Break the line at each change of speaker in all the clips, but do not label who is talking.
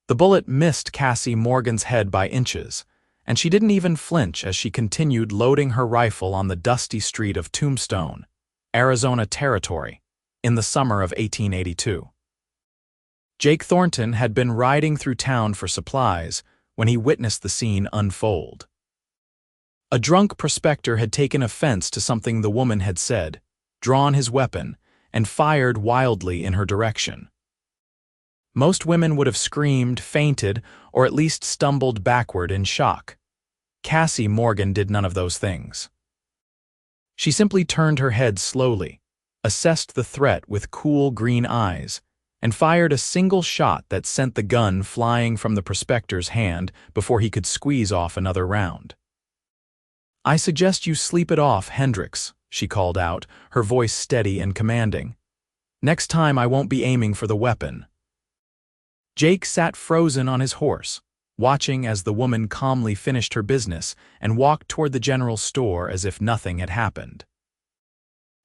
The bullet missed Cassie Morgan's head by inches, and she didn't even flinch as she continued loading her rifle on the dusty street of Tombstone, Arizona Territory, in the summer of 1882. Jake Thornton had been riding through town for supplies when he witnessed the scene unfold. A drunk prospector had taken offense to something the woman had said, drawn his weapon, and fired wildly in her direction. Most women would have screamed, fainted, or at least stumbled backward in shock. Cassie Morgan did none of those things. She simply turned her head slowly, assessed the threat with cool green eyes, and fired a single shot that sent the gun flying from the prospector's hand before he could squeeze off another round. "I suggest you sleep it off, Hendricks," she called out, her voice steady and commanding. "Next time I won't be aiming for the weapon." Jake sat frozen on his horse, watching as the woman calmly finished her business and walked toward the general store as if nothing had happened.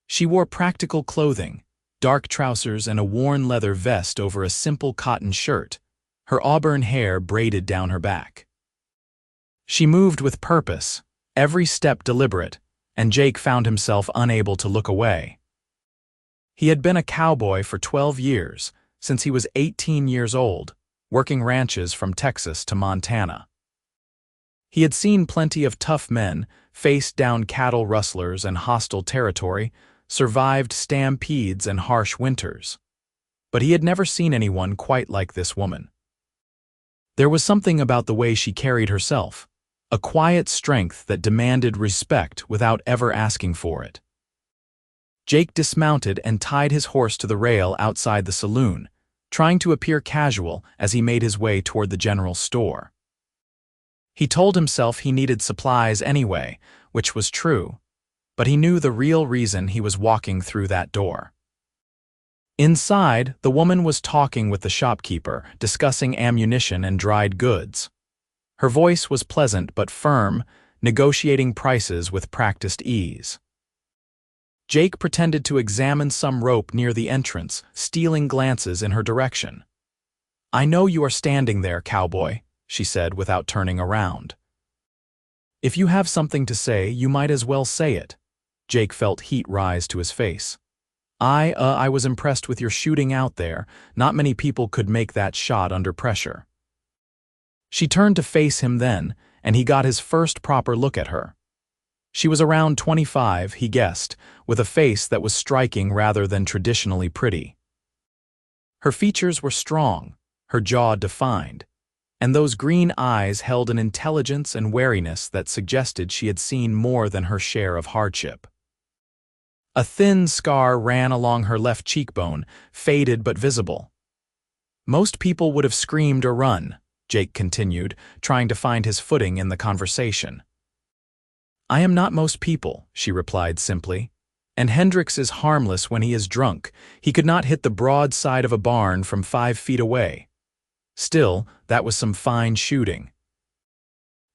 She wore practical clothing, dark trousers and a worn leather vest over a simple cotton shirt, her auburn hair braided down her back. She moved with purpose, every step deliberate, and Jake found himself unable to look away. He had been a cowboy for 12 years, since he was 18 years old, working ranches from Texas to Montana. He had seen plenty of tough men, faced down cattle rustlers and hostile territory, survived stampedes and harsh winters. But he had never seen anyone quite like this woman. There was something about the way she carried herself, a quiet strength that demanded respect without ever asking for it. Jake dismounted and tied his horse to the rail outside the saloon, trying to appear casual as he made his way toward the general store. He told himself he needed supplies anyway, which was true, but he knew the real reason he was walking through that door. Inside, the woman was talking with the shopkeeper, discussing ammunition and dried goods. Her voice was pleasant but firm, negotiating prices with practiced ease. Jake pretended to examine some rope near the entrance, stealing glances in her direction. "I know you are standing there, cowboy," she said without turning around. "If you have something to say, you might as well say it." Jake felt heat rise to his face. I was impressed with your shooting out there. Not many people could make that shot under pressure." She turned to face him then, and he got his first proper look at her. She was around 25, he guessed, with a face that was striking rather than traditionally pretty. Her features were strong, her jaw defined, and those green eyes held an intelligence and wariness that suggested she had seen more than her share of hardship. A thin scar ran along her left cheekbone, faded but visible. "Most people would have screamed or run," Jake continued, trying to find his footing in the conversation. "I am not most people," she replied simply. "And Hendricks is harmless when he is drunk. He could not hit the broad side of a barn from 5 feet away. Still, that was some fine shooting."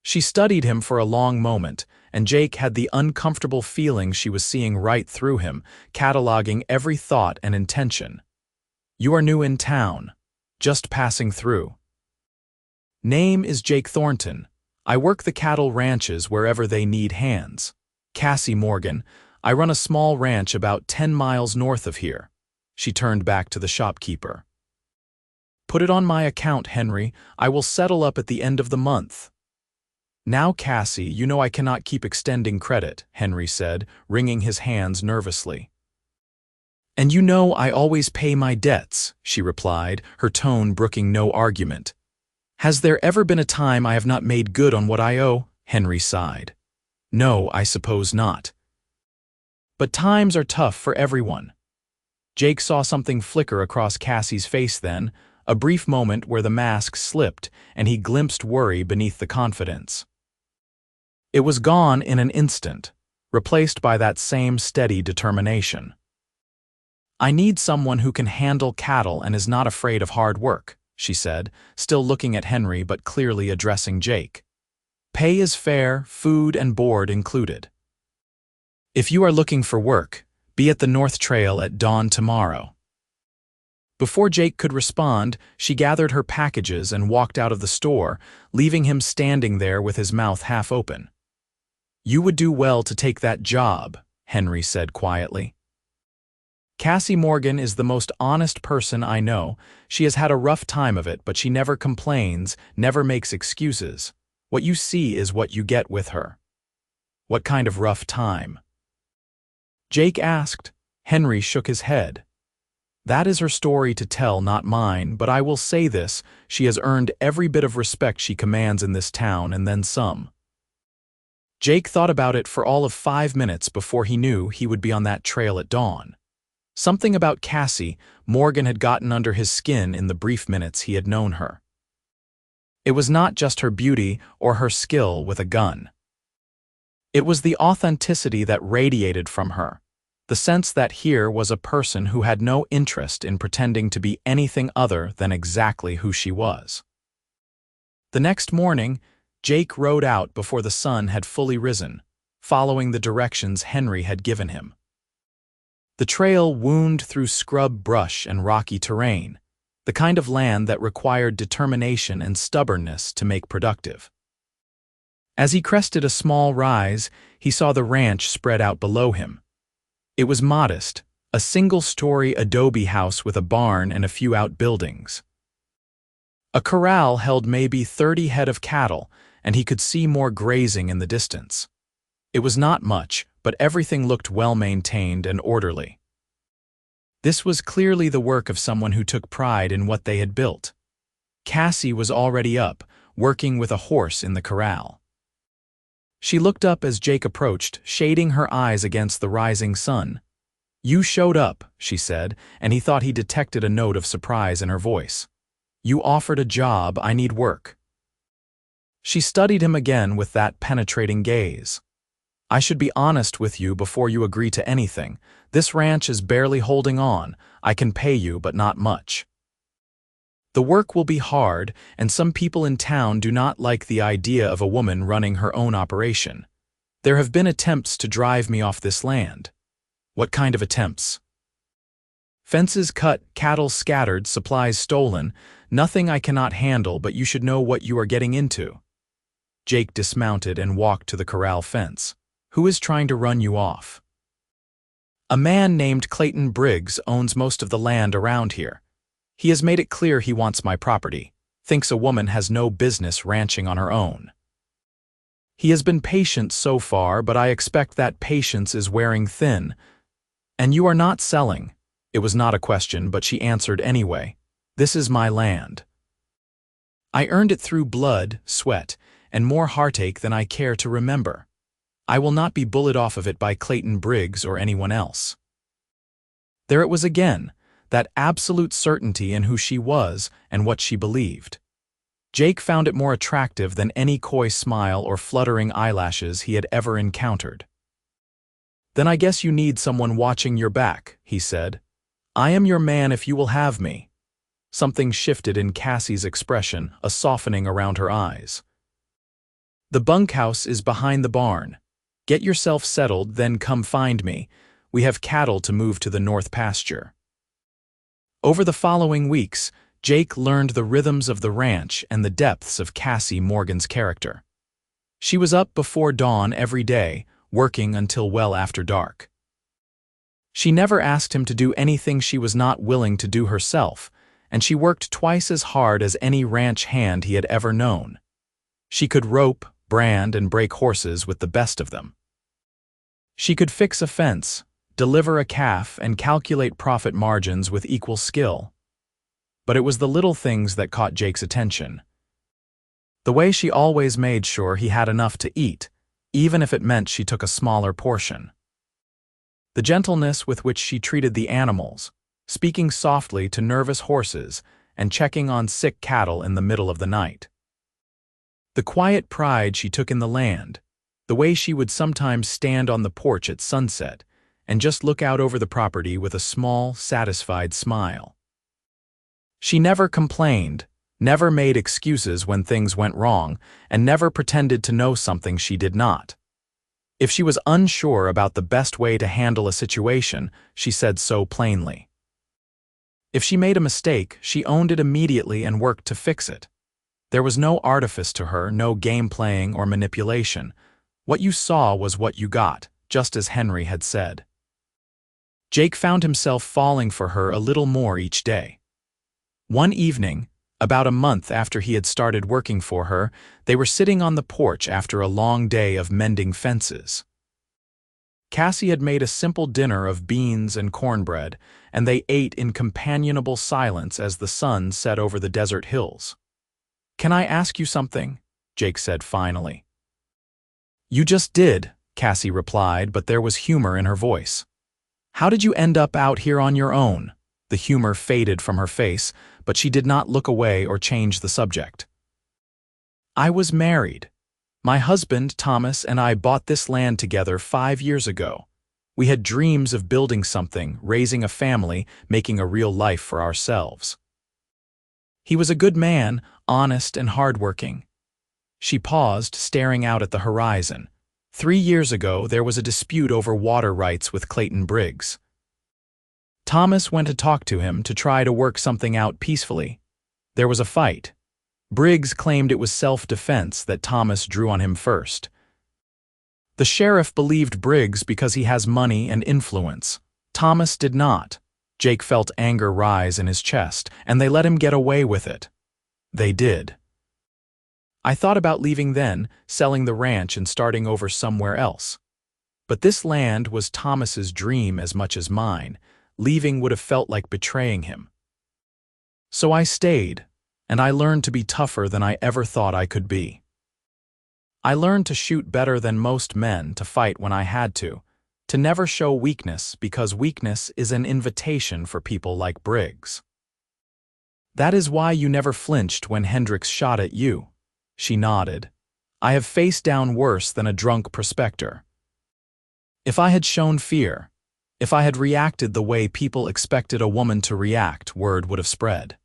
She studied him for a long moment, and Jake had the uncomfortable feeling she was seeing right through him, cataloging every thought and intention. "You are new in town. Just passing through." "Name is Jake Thornton. I work the cattle ranches wherever they need hands. Cassie Morgan. I run a small ranch about 10 miles north of here." She turned back to the shopkeeper. "Put it on my account, Henry. I will settle up at the end of the month." "Now, Cassie, you know I cannot keep extending credit," Henry said, wringing his hands nervously. "And you know I always pay my debts," she replied, her tone brooking no argument. "Has there ever been a time I have not made good on what I owe?" Henry sighed. "No, I suppose not. But times are tough for everyone." Jake saw something flicker across Cassie's face then, a brief moment where the mask slipped and he glimpsed worry beneath the confidence. It was gone in an instant, replaced by that same steady determination. "I need someone who can handle cattle and is not afraid of hard work," she said, still looking at Henry but clearly addressing Jake. "Pay is fair, food and board included. If you are looking for work, be at the North Trail at dawn tomorrow." Before Jake could respond, she gathered her packages and walked out of the store, leaving him standing there with his mouth half open. "You would do well to take that job," Henry said quietly. "Cassie Morgan is the most honest person I know. She has had a rough time of it, but she never complains, never makes excuses. What you see is what you get with her." "What kind of rough time?" Jake asked. Henry shook his head. "That is her story to tell, not mine, but I will say this, she has earned every bit of respect she commands in this town and then some." Jake thought about it for all of 5 minutes before he knew he would be on that trail at dawn. Something about Cassie Morgan had gotten under his skin in the brief minutes he had known her. It was not just her beauty or her skill with a gun. It was the authenticity that radiated from her, the sense that here was a person who had no interest in pretending to be anything other than exactly who she was. The next morning, Jake rode out before the sun had fully risen, following the directions Henry had given him. The trail wound through scrub brush and rocky terrain, the kind of land that required determination and stubbornness to make productive. As he crested a small rise, he saw the ranch spread out below him. It was modest, a single-story adobe house with a barn and a few outbuildings. A corral held maybe 30 head of cattle, and he could see more grazing in the distance. It was not much, but everything looked well-maintained and orderly. This was clearly the work of someone who took pride in what they had built. Cassie was already up, working with a horse in the corral. She looked up as Jake approached, shading her eyes against the rising sun. "You showed up," she said, and he thought he detected a note of surprise in her voice. "You offered a job, I need work." She studied him again with that penetrating gaze. "I should be honest with you before you agree to anything. This ranch is barely holding on. I can pay you, but not much. The work will be hard, and some people in town do not like the idea of a woman running her own operation. There have been attempts to drive me off this land." "What kind of attempts?" "Fences cut, cattle scattered, supplies stolen. Nothing I cannot handle, but you should know what you are getting into." Jake dismounted and walked to the corral fence. "Who is trying to run you off?" "A man named Clayton Briggs owns most of the land around here. He has made it clear he wants my property, thinks a woman has no business ranching on her own. He has been patient so far, but I expect that patience is wearing thin. And you are not selling." It was not a question, but she answered anyway. "This is my land. I earned it through blood, sweat, and more heartache than I care to remember. I will not be bullied off of it by Clayton Briggs or anyone else." There it was again, that absolute certainty in who she was and what she believed. Jake found it more attractive than any coy smile or fluttering eyelashes he had ever encountered. "Then I guess you need someone watching your back," he said. "I am your man if you will have me." Something shifted in Cassie's expression, a softening around her eyes. "The bunkhouse is behind the barn. Get yourself settled, then come find me. We have cattle to move to the north pasture." Over the following weeks, Jake learned the rhythms of the ranch and the depths of Cassie Morgan's character. She was up before dawn every day, working until well after dark. She never asked him to do anything she was not willing to do herself, and she worked twice as hard as any ranch hand he had ever known. She could rope, brand, and break horses with the best of them. She could fix a fence, deliver a calf, and calculate profit margins with equal skill. But it was the little things that caught Jake's attention. The way she always made sure he had enough to eat, even if it meant she took a smaller portion. The gentleness with which she treated the animals, speaking softly to nervous horses and checking on sick cattle in the middle of the night. The quiet pride she took in the land, the way she would sometimes stand on the porch at sunset and just look out over the property with a small, satisfied smile. She never complained, never made excuses when things went wrong, and never pretended to know something she did not. If she was unsure about the best way to handle a situation, she said so plainly. If she made a mistake, she owned it immediately and worked to fix it. There was no artifice to her, no game playing or manipulation. What you saw was what you got, just as Henry had said. Jake found himself falling for her a little more each day. One evening, about a month after he had started working for her, they were sitting on the porch after a long day of mending fences. Cassie had made a simple dinner of beans and cornbread, and they ate in companionable silence as the sun set over the desert hills. "Can I ask you something?" Jake said finally. "You just did," Cassie replied, but there was humor in her voice. "How did you end up out here on your own?" The humor faded from her face, but she did not look away or change the subject. "I was married. My husband, Thomas, and I bought this land together 5 years ago. We had dreams of building something, raising a family, making a real life for ourselves. He was a good man, honest and hardworking." She paused, staring out at the horizon. 3 years ago, there was a dispute over water rights with Clayton Briggs. Thomas went to talk to him to try to work something out peacefully. There was a fight. Briggs claimed it was self-defense that Thomas drew on him first. The sheriff believed Briggs because he has money and influence. Thomas did not. Jake felt anger rise in his chest, and they let him get away with it. They did. "I thought about leaving then, selling the ranch and starting over somewhere else. But this land was Thomas's dream as much as mine. Leaving would have felt like betraying him. So I stayed, and I learned to be tougher than I ever thought I could be. I learned to shoot better than most men, to fight when I had to never show weakness because weakness is an invitation for people like Briggs. That is why you never flinched when Hendricks shot at you." She nodded. "I have faced down worse than a drunk prospector. If I had shown fear, if I had reacted the way people expected a woman to react, word would have spread.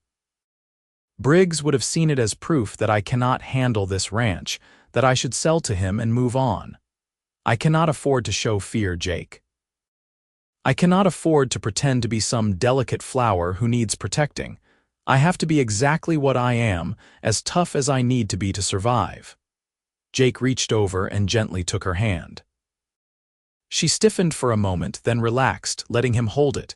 Briggs would have seen it as proof that I cannot handle this ranch, that I should sell to him and move on. I cannot afford to show fear, Jake. I cannot afford to pretend to be some delicate flower who needs protecting. I have to be exactly what I am, as tough as I need to be to survive." Jake reached over and gently took her hand. She stiffened for a moment, then relaxed, letting him hold it.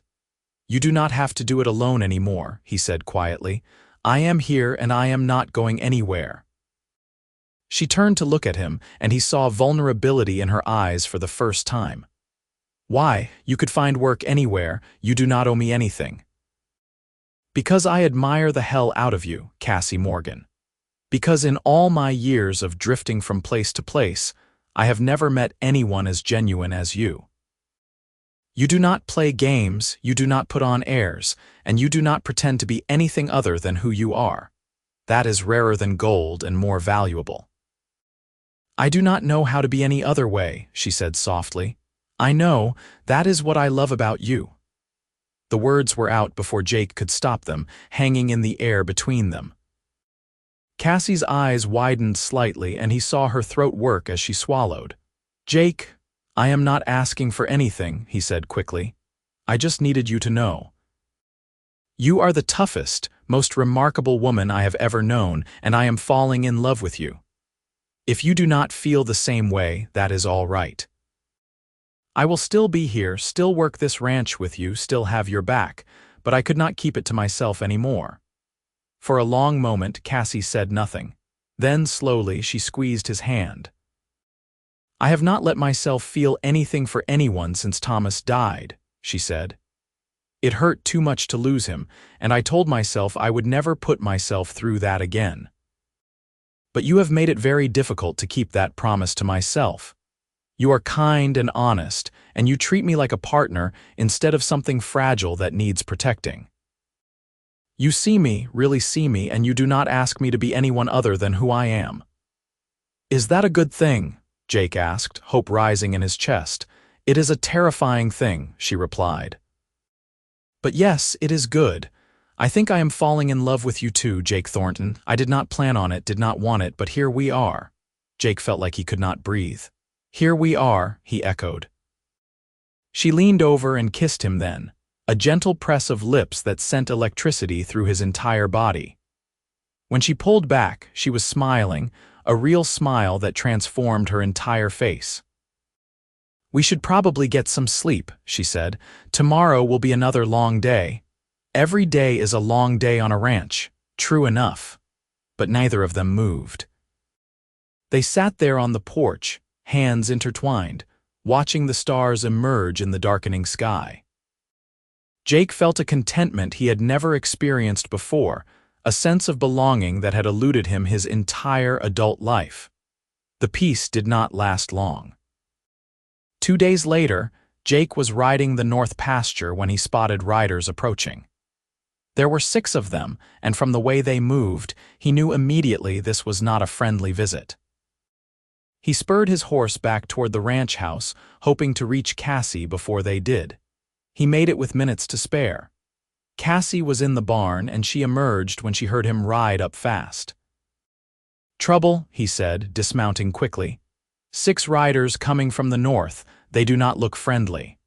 "You do not have to do it alone anymore," he said quietly. "I am here and I am not going anywhere." She turned to look at him, and he saw vulnerability in her eyes for the first time. "Why? You could find work anywhere. You do not owe me anything." "Because I admire the hell out of you, Cassie Morgan. Because in all my years of drifting from place to place, I have never met anyone as genuine as you. You do not play games, you do not put on airs, and you do not pretend to be anything other than who you are. That is rarer than gold and more valuable." "I do not know how to be any other way," she said softly. "I know, that is what I love about you." The words were out before Jake could stop them, hanging in the air between them. Cassie's eyes widened slightly, and he saw her throat work as she swallowed. "Jake, I am not asking for anything," he said quickly. "I just needed you to know. You are the toughest, most remarkable woman I have ever known, and I am falling in love with you. If you do not feel the same way, that is all right. I will still be here, still work this ranch with you, still have your back, but I could not keep it to myself anymore." For a long moment, Cassie said nothing. Then, slowly, she squeezed his hand. "I have not let myself feel anything for anyone since Thomas died," she said. "It hurt too much to lose him, and I told myself I would never put myself through that again. But you have made it very difficult to keep that promise to myself. You are kind and honest, and you treat me like a partner instead of something fragile that needs protecting. You see me, really see me, and you do not ask me to be anyone other than who I am." "Is that a good thing?" Jake asked, hope rising in his chest. "It is a terrifying thing," she replied. "But yes, it is good. I think I am falling in love with you too, Jake Thornton. I did not plan on it, did not want it, but here we are." Jake felt like he could not breathe. "Here we are," he echoed. She leaned over and kissed him then, a gentle press of lips that sent electricity through his entire body. When she pulled back, she was smiling, a real smile that transformed her entire face. "We should probably get some sleep," she said. "Tomorrow will be another long day." Every day is a long day on a ranch, true enough. But neither of them moved. They sat there on the porch, hands intertwined, watching the stars emerge in the darkening sky. Jake felt a contentment he had never experienced before, a sense of belonging that had eluded him his entire adult life. The peace did not last long. 2 days later, Jake was riding the north pasture when he spotted riders approaching. There were 6 of them, and from the way they moved, he knew immediately this was not a friendly visit. He spurred his horse back toward the ranch house, hoping to reach Cassie before they did. He made it with minutes to spare. Cassie was in the barn, and she emerged when she heard him ride up fast. "Trouble," he said, dismounting quickly. "6 riders coming from the north. They do not look friendly."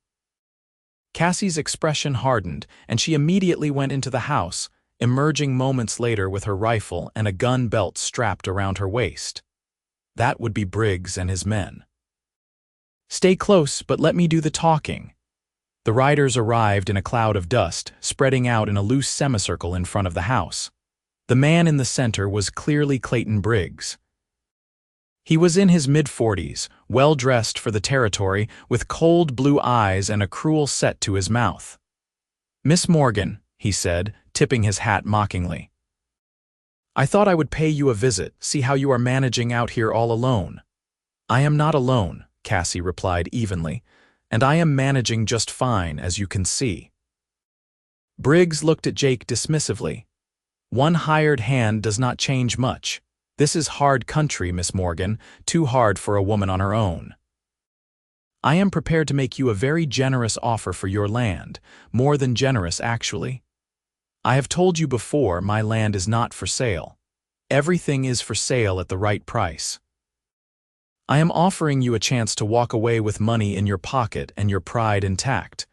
Cassie's expression hardened, and she immediately went into the house, emerging moments later with her rifle and a gun belt strapped around her waist. That would be Briggs and his men. "Stay close, but let me do the talking." The riders arrived in a cloud of dust, spreading out in a loose semicircle in front of the house. The man in the center was clearly Clayton Briggs. He was in his mid-40s, well-dressed for the territory, with cold blue eyes and a cruel set to his mouth. "Miss Morgan," he said, tipping his hat mockingly. "I thought I would pay you a visit, see how you are managing out here all alone." "I am not alone," Cassie replied evenly, "and I am managing just fine, as you can see." Briggs looked at Jake dismissively. "One hired hand does not change much. This is hard country, Miss Morgan, too hard for a woman on her own. I am prepared to make you a very generous offer for your land, more than generous, actually. I have told you before my land is not for sale. Everything is for sale at the right price. I am offering you a chance to walk away with money in your pocket and your pride intact.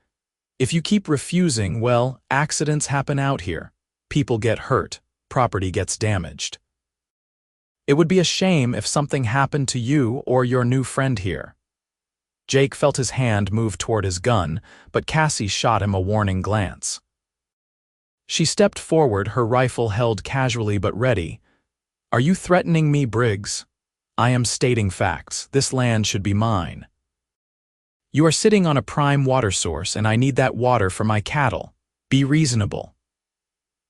If you keep refusing, well, accidents happen out here. People get hurt, property gets damaged. It would be a shame if something happened to you or your new friend here." Jake felt his hand move toward his gun, but Cassie shot him a warning glance. She stepped forward, her rifle held casually but ready. "Are you threatening me, Briggs? I am stating facts. This land should be mine. You are sitting on a prime water source, and I need that water for my cattle. Be reasonable."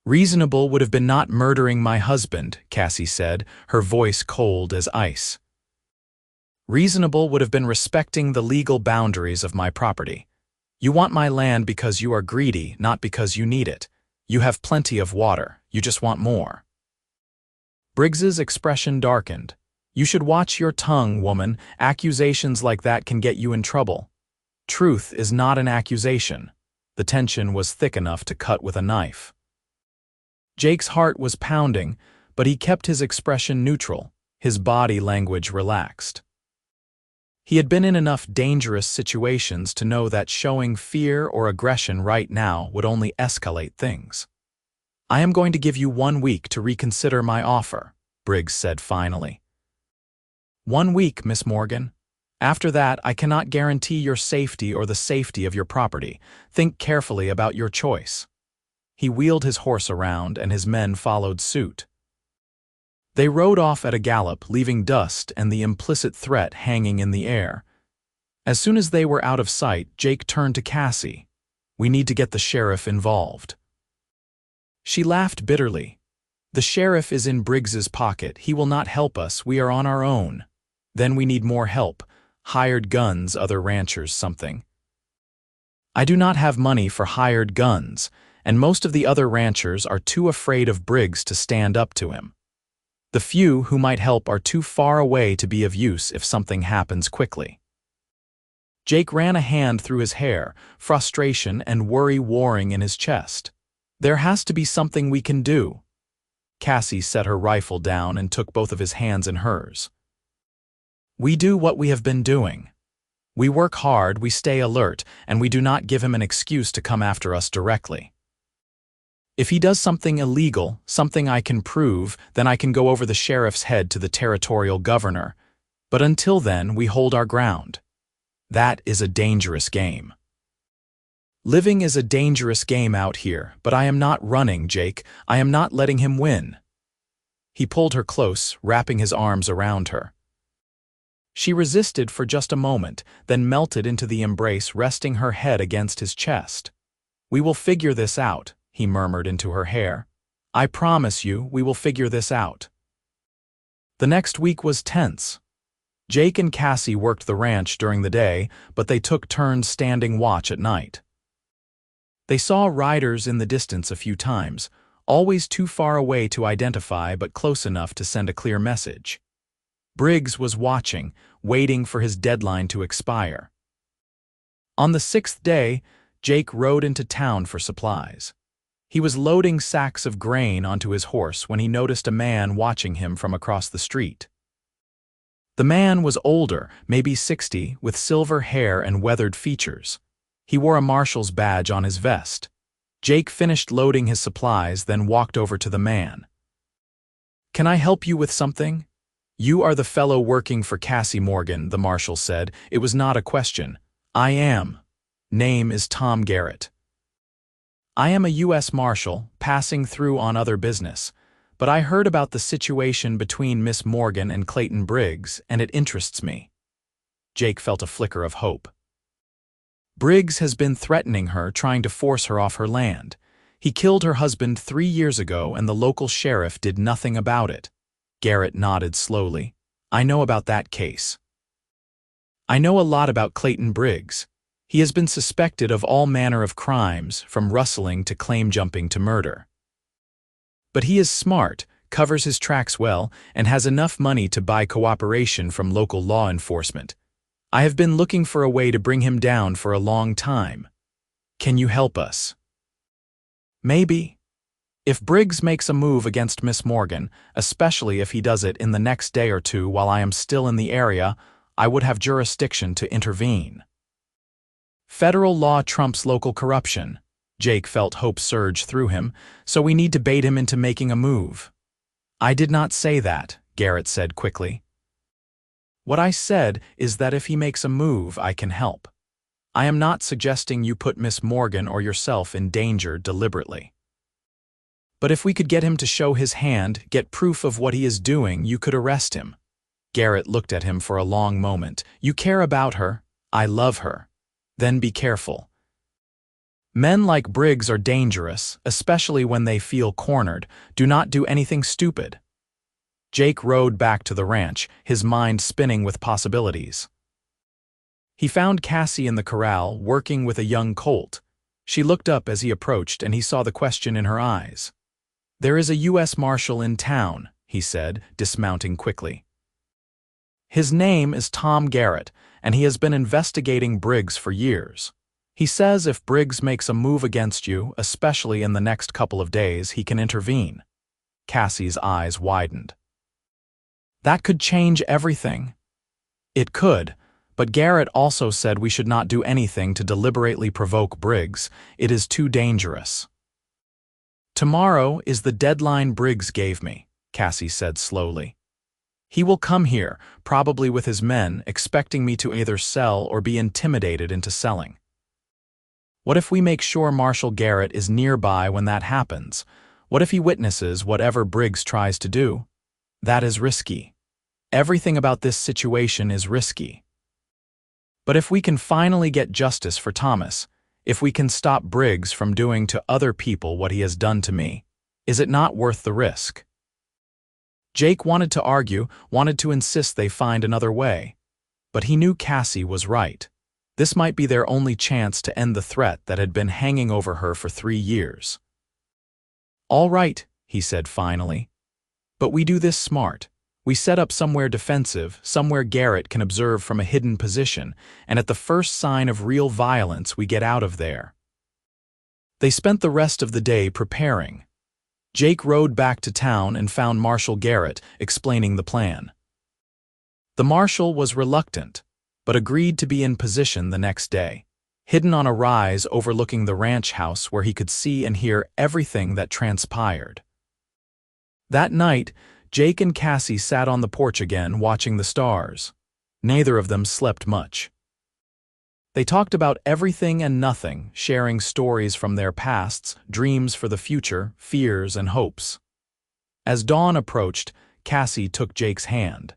"Reasonable would have been not murdering my husband," Cassie said, her voice cold as ice. "Reasonable would have been respecting the legal boundaries of my property. You want my land because you are greedy, not because you need it. You have plenty of water, you just want more." Briggs's expression darkened. "You should watch your tongue, woman. Accusations like that can get you in trouble. Truth is not an accusation." The tension was thick enough to cut with a knife. Jake's heart was pounding, but he kept his expression neutral, his body language relaxed. He had been in enough dangerous situations to know that showing fear or aggression right now would only escalate things. "I am going to give you 1 week to reconsider my offer," Briggs said finally. 1 week, Miss Morgan. After that, I cannot guarantee your safety or the safety of your property. Think carefully about your choice." He wheeled his horse around, and his men followed suit. They rode off at a gallop, leaving dust and the implicit threat hanging in the air. As soon as they were out of sight, Jake turned to Cassie. "We need to get the sheriff involved." She laughed bitterly. "The sheriff is in Briggs's pocket. He will not help us. We are on our own. Then we need more help. Hired guns, other ranchers, something." "I do not have money for hired guns, and most of the other ranchers are too afraid of Briggs to stand up to him. The few who might help are too far away to be of use if something happens quickly." Jake ran a hand through his hair, frustration and worry warring in his chest. "There has to be something we can do." Cassie set her rifle down and took both of his hands in hers. "We do what we have been doing. We work hard, we stay alert, and we do not give him an excuse to come after us directly. If he does something illegal, something I can prove, then I can go over the sheriff's head to the territorial governor. But until then, we hold our ground. That is a dangerous game. Living is a dangerous game out here, but I am not running, Jake. I am not letting him win. He pulled her close, wrapping his arms around her. She resisted for just a moment, then melted into the embrace, resting her head against his chest. We will figure this out, he murmured into her hair. I promise you, we will figure this out. The next week was tense. Jake and Cassie worked the ranch during the day, but they took turns standing watch at night. They saw riders in the distance a few times, always too far away to identify but close enough to send a clear message. Briggs was watching, waiting for his deadline to expire. On the 6th day, Jake rode into town for supplies. He was loading sacks of grain onto his horse when he noticed a man watching him from across the street. The man was older, maybe 60, with silver hair and weathered features. He wore a marshal's badge on his vest. Jake finished loading his supplies, then walked over to the man. "Can I help you with something?" "You are the fellow working for Cassie Morgan," the marshal said. It was not a question. "I am. Name is Tom Garrett. I am a U.S. Marshal, passing through on other business, but I heard about the situation between Miss Morgan and Clayton Briggs, and it interests me." Jake felt a flicker of hope. "Briggs has been threatening her, trying to force her off her land. He killed her husband 3 years ago, and the local sheriff did nothing about it." Garrett nodded slowly. "I know about that case. I know a lot about Clayton Briggs. He has been suspected of all manner of crimes, from rustling to claim-jumping to murder. But he is smart, covers his tracks well, and has enough money to buy cooperation from local law enforcement. I have been looking for a way to bring him down for a long time. Can you help us?" "Maybe. If Briggs makes a move against Miss Morgan, especially if he does it in the next day or two while I am still in the area, I would have jurisdiction to intervene." "Federal law trumps local corruption." Jake felt hope surge through him, "so we need to bait him into making a move." "I did not say that," Garrett said quickly. "What I said is that if he makes a move, I can help. I am not suggesting you put Miss Morgan or yourself in danger deliberately. But if we could get him to show his hand, get proof of what he is doing, you could arrest him." Garrett looked at him for a long moment. "You care about her. I love her. Then be careful. Men like Briggs are dangerous, especially when they feel cornered. Do not do anything stupid." Jake rode back to the ranch, his mind spinning with possibilities. He found Cassie in the corral, working with a young colt. She looked up as he approached, and he saw the question in her eyes. "There is a U.S. Marshal in town," he said, dismounting quickly. "His name is Tom Garrett, and he has been investigating Briggs for years. He says if Briggs makes a move against you, especially in the next couple of days, he can intervene." Cassie's eyes widened. "That could change everything." "It could, but Garrett also said we should not do anything to deliberately provoke Briggs. It is too dangerous." "Tomorrow is the deadline Briggs gave me," Cassie said slowly. "He will come here, probably with his men, expecting me to either sell or be intimidated into selling. What if we make sure Marshal Garrett is nearby when that happens? What if he witnesses whatever Briggs tries to do? That is risky. Everything about this situation is risky. But if we can finally get justice for Thomas, if we can stop Briggs from doing to other people what he has done to me, is it not worth the risk?" Jake wanted to argue, wanted to insist they find another way. But he knew Cassie was right. This might be their only chance to end the threat that had been hanging over her for 3 years. "All right," he said finally. "But we do this smart. We set up somewhere defensive, somewhere Garrett can observe from a hidden position, and at the first sign of real violence we get out of there." They spent the rest of the day preparing. Jake rode back to town and found Marshal Garrett, explaining the plan. The marshal was reluctant. but agreed to be in position the next day, hidden on a rise overlooking the ranch house where he could see and hear everything that transpired. That night, Jake and Cassie sat on the porch again watching the stars. Neither of them slept much. They talked about everything and nothing, sharing stories from their pasts, dreams for the future, fears and hopes. As dawn approached, Cassie took Jake's hand.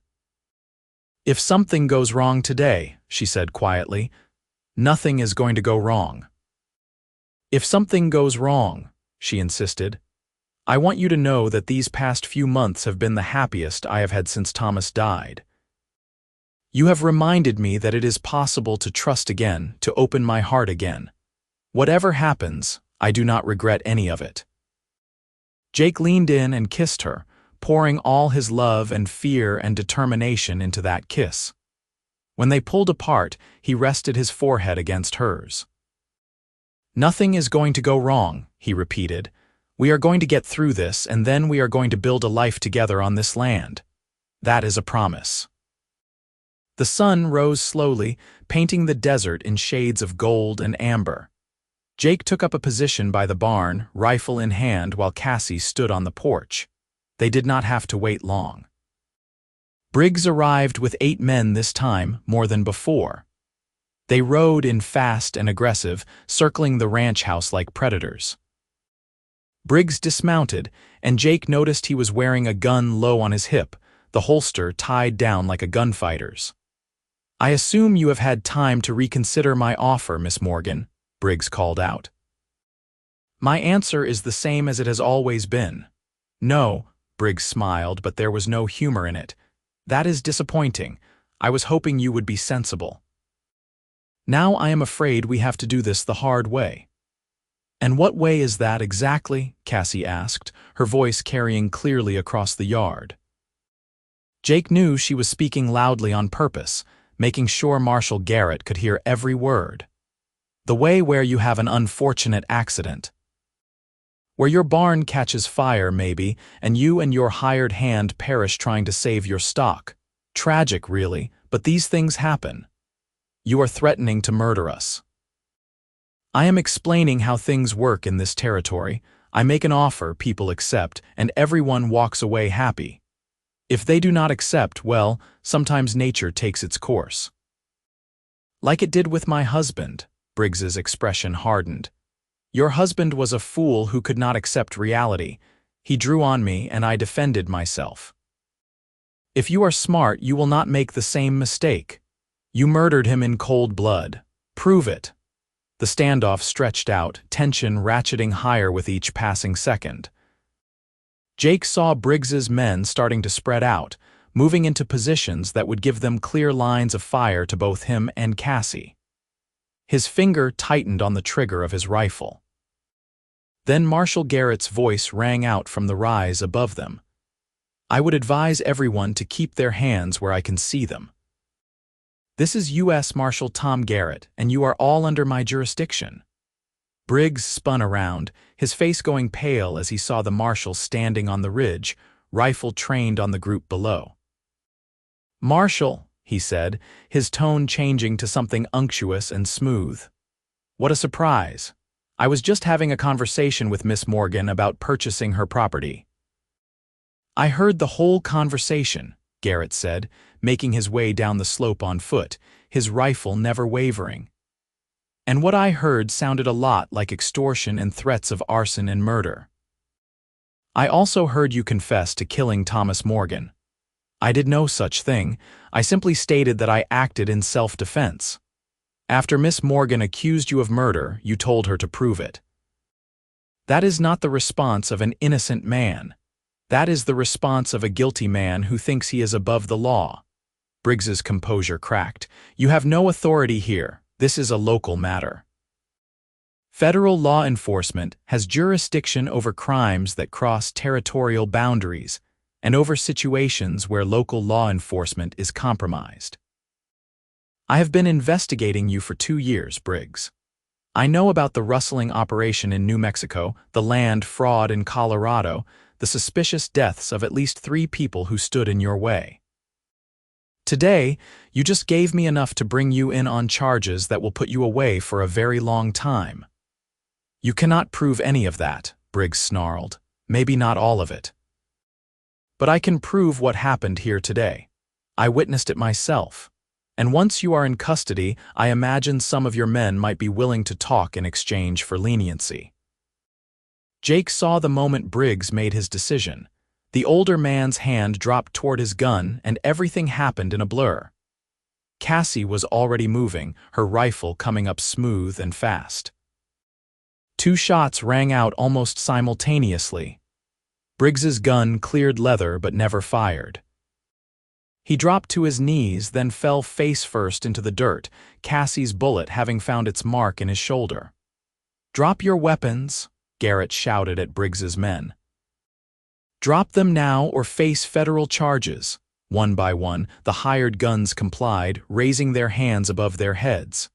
"If something goes wrong today," she said quietly, "nothing is going to go wrong." "If something goes wrong," she insisted, "I want you to know that these past few months have been the happiest I have had since Thomas died. You have reminded me that it is possible to trust again, to open my heart again. Whatever happens, I do not regret any of it." Jake leaned in and kissed her, pouring all his love and fear and determination into that kiss. When they pulled apart, he rested his forehead against hers. "Nothing is going to go wrong," he repeated. "We are going to get through this, and then we are going to build a life together on this land. That is a promise." The sun rose slowly, painting the desert in shades of gold and amber. Jake took up a position by the barn, rifle in hand, while Cassie stood on the porch. They did not have to wait long. Briggs arrived with 8 men this time, more than before. They rode in fast and aggressive, circling the ranch house like predators. Briggs dismounted, and Jake noticed he was wearing a gun low on his hip, the holster tied down like a gunfighter's. "I assume you have had time to reconsider my offer, Miss Morgan," Briggs called out. "My answer is the same as it has always been." "No," Briggs smiled, but there was no humor in it. "That is disappointing. I was hoping you would be sensible." "Now I am afraid we have to do this the hard way." "And what way is that exactly?" Cassie asked, her voice carrying clearly across the yard. Jake knew she was speaking loudly on purpose, making sure Marshal Garrett could hear every word. "The way where you have an unfortunate accident. Where your barn catches fire, maybe, and you and your hired hand perish trying to save your stock. Tragic, really, but these things happen. You are threatening to murder us." "I am explaining how things work in this territory. I make an offer, people accept, and everyone walks away happy. If they do not accept, well, sometimes nature takes its course." "Like it did with my husband," Briggs's expression hardened. "Your husband was a fool who could not accept reality. He drew on me, and I defended myself. If you are smart, you will not make the same mistake. You murdered him in cold blood. Prove it." The standoff stretched out, tension ratcheting higher with each passing second. Jake saw Briggs's men starting to spread out, moving into positions that would give them clear lines of fire to both him and Cassie. His finger tightened on the trigger of his rifle. Then Marshal Garrett's voice rang out from the rise above them. "I would advise everyone to keep their hands where I can see them. This is U.S. Marshal Tom Garrett, and you are all under my jurisdiction." Briggs spun around, his face going pale as he saw the marshal standing on the ridge, rifle trained on the group below. "Marshal," he said, his tone changing to something unctuous and smooth. "What a surprise. I was just having a conversation with Miss Morgan about purchasing her property." "I heard the whole conversation," Garrett said, making his way down the slope on foot, his rifle never wavering. "And what I heard sounded a lot like extortion and threats of arson and murder. I also heard you confess to killing Thomas Morgan. I did no such thing. I simply stated that I acted in self-defense. After Miss Morgan accused you of murder, you told her to prove it. That is not the response of an innocent man. That is the response of a guilty man who thinks he is above the law." Briggs's composure cracked. "You have no authority here. This is a local matter. Federal law enforcement has jurisdiction over crimes that cross territorial boundaries and over situations where local law enforcement is compromised. I have been investigating you for 2 years, Briggs. I know about the rustling operation in New Mexico, the land fraud in Colorado, the suspicious deaths of at least 3 people who stood in your way. Today, you just gave me enough to bring you in on charges that will put you away for a very long time." "You cannot prove any of that," Briggs snarled. "Maybe not all of it. But I can prove what happened here today. I witnessed it myself. And once you are in custody, I imagine some of your men might be willing to talk in exchange for leniency." Jake saw the moment Briggs made his decision. The older man's hand dropped toward his gun, and everything happened in a blur. Cassie was already moving, her rifle coming up smooth and fast. 2 shots rang out almost simultaneously. Briggs's gun cleared leather but never fired. He dropped to his knees, then fell face first into the dirt, Cassie's bullet having found its mark in his shoulder. "Drop your weapons," Garrett shouted at Briggs's men. "Drop them now or face federal charges." One by one, the hired guns complied, raising their hands above their heads.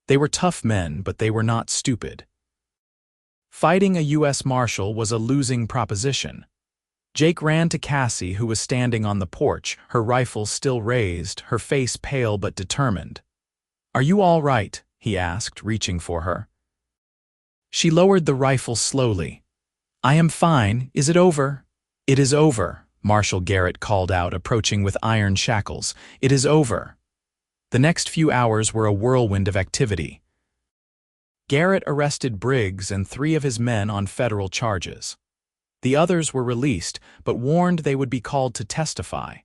They were tough men, but they were not stupid. Fighting a U.S. Marshal was a losing proposition. Jake ran to Cassie, who was standing on the porch, her rifle still raised, her face pale but determined. "Are you all right?" he asked, reaching for her. She lowered the rifle slowly. "I am fine. Is it over?" "It is over," Marshal Garrett called out, approaching with iron shackles. "It is over." The next few hours were a whirlwind of activity. Garrett arrested Briggs and 3 of his men on federal charges. The others were released, but warned they would be called to testify.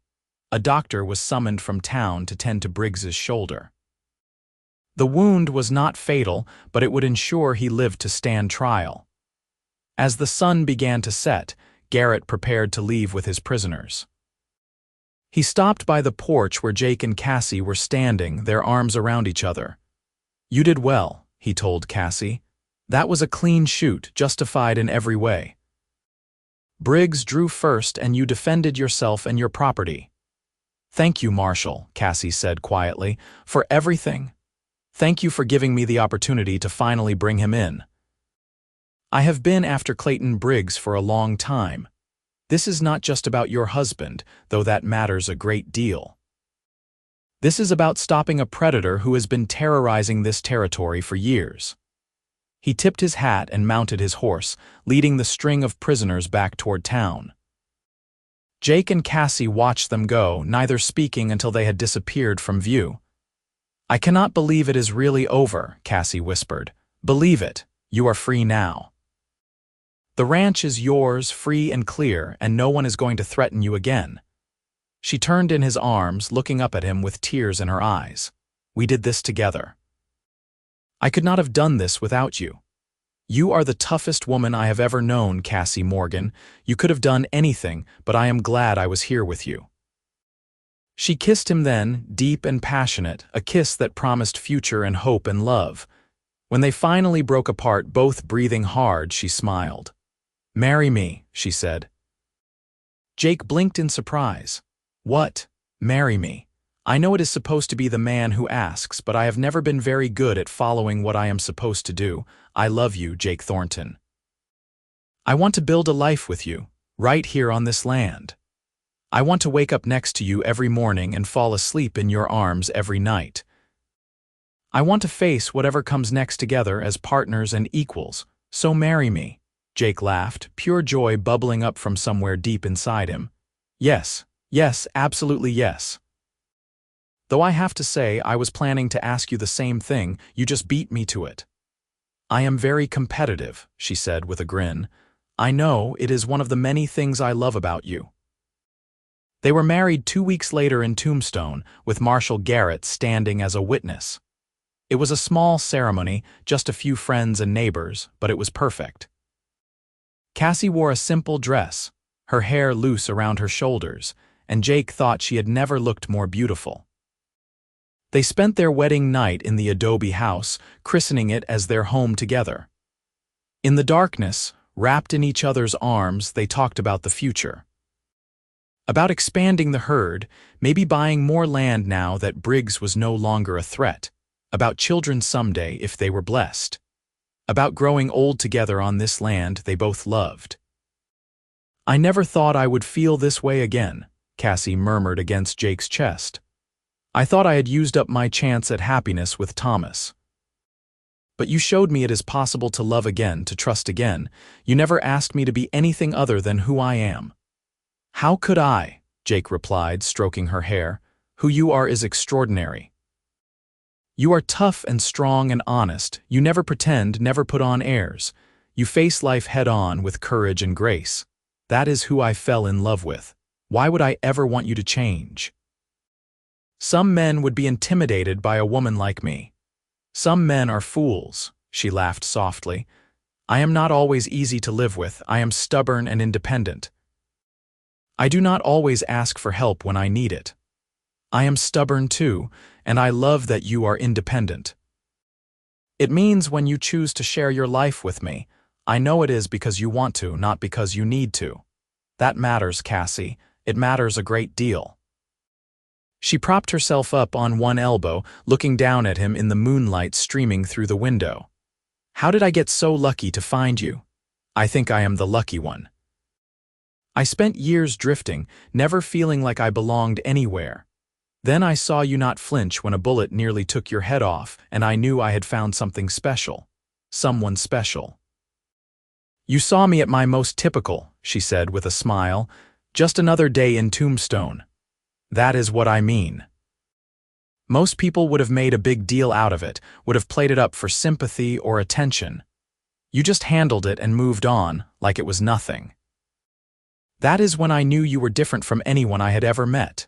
A doctor was summoned from town to tend to Briggs's shoulder. The wound was not fatal, but it would ensure he lived to stand trial. As the sun began to set, Garrett prepared to leave with his prisoners. He stopped by the porch where Jake and Cassie were standing, their arms around each other. "You did well," he told Cassie. "That was a clean shoot, justified in every way. Briggs drew first and you defended yourself and your property." "Thank you, Marshal," Cassie said quietly, "for everything. Thank you for giving me the opportunity to finally bring him in. I have been after Clayton Briggs for a long time. This is not just about your husband, though that matters a great deal. This is about stopping a predator who has been terrorizing this territory for years." He tipped his hat and mounted his horse, leading the string of prisoners back toward town. Jake and Cassie watched them go, neither speaking until they had disappeared from view. "I cannot believe it is really over," Cassie whispered. "Believe it. You are free now. The ranch is yours, free and clear, and no one is going to threaten you again." She turned in his arms, looking up at him with tears in her eyes. "We did this together. I could not have done this without you. You are the toughest woman I have ever known, Cassie Morgan. You could have done anything, but I am glad I was here with you." She kissed him then, deep and passionate, a kiss that promised future and hope and love. When they finally broke apart, both breathing hard, she smiled. "Marry me," she said. Jake blinked in surprise. "What? Marry me? I know it is supposed to be the man who asks, but I have never been very good at following what I am supposed to do. I love you, Jake Thornton. I want to build a life with you, right here on this land. I want to wake up next to you every morning and fall asleep in your arms every night. I want to face whatever comes next together as partners and equals, so marry me." Jake laughed, pure joy bubbling up from somewhere deep inside him. "Yes, yes, absolutely yes. Though I have to say, I was planning to ask you the same thing, you just beat me to it." "I am very competitive," she said with a grin. "I know, it is one of the many things I love about you." They were married 2 weeks later in Tombstone, with Marshal Garrett standing as a witness. It was a small ceremony, just a few friends and neighbors, but it was perfect. Cassie wore a simple dress, her hair loose around her shoulders, and Jake thought she had never looked more beautiful. They spent their wedding night in the adobe house, christening it as their home together. In the darkness, wrapped in each other's arms, they talked about the future. About expanding the herd, maybe buying more land now that Briggs was no longer a threat. About children someday if they were blessed. About growing old together on this land they both loved. "I never thought I would feel this way again," Cassie murmured against Jake's chest. I thought I had used up my chance at happiness with Thomas. But you showed me it is possible to love again, to trust again. You never asked me to be anything other than who I am. How could I? Jake replied, stroking her hair. Who you are is extraordinary. You are tough and strong and honest. You never pretend, never put on airs. You face life head-on with courage and grace. That is who I fell in love with. Why would I ever want you to change? Some men would be intimidated by a woman like me. Some men are fools, she laughed softly. I am not always easy to live with. I am stubborn and independent. I do not always ask for help when I need it. I am stubborn too, and I love that you are independent. It means when you choose to share your life with me, I know it is because you want to, not because you need to. That matters, Cassie. It matters a great deal. She propped herself up on one elbow, looking down at him in the moonlight streaming through the window. How did I get so lucky to find you? I think I am the lucky one. I spent years drifting, never feeling like I belonged anywhere. Then I saw you not flinch when a bullet nearly took your head off, and I knew I had found something special. Someone special. You saw me at my most typical, she said with a smile. Just another day in Tombstone. That is what I mean. Most people would have made a big deal out of it, would have played it up for sympathy or attention. You just handled it and moved on, like it was nothing. That is when I knew you were different from anyone I had ever met.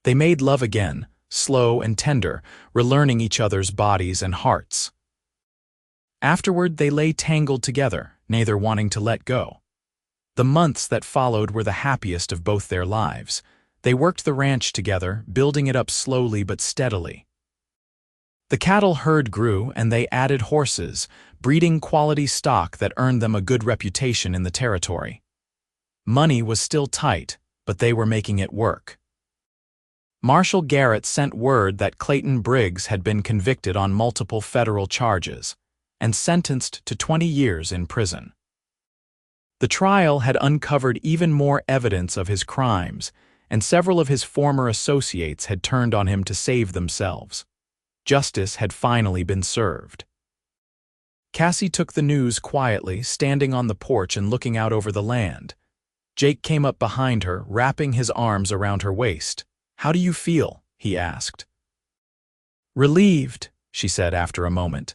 They made love again, slow and tender, relearning each other's bodies and hearts. Afterward, they lay tangled together, neither wanting to let go. The months that followed were the happiest of both their lives. They worked the ranch together, building it up slowly but steadily. The cattle herd grew, and they added horses, breeding quality stock that earned them a good reputation in the territory. Money was still tight, but they were making it work. Marshal Garrett sent word that Clayton Briggs had been convicted on multiple federal charges and sentenced to 20 years in prison. The trial had uncovered even more evidence of his crimes, and several of his former associates had turned on him to save themselves. Justice had finally been served. Cassie took the news quietly, standing on the porch and looking out over the land. Jake came up behind her, wrapping his arms around her waist. How do you feel? He asked. Relieved, she said after a moment.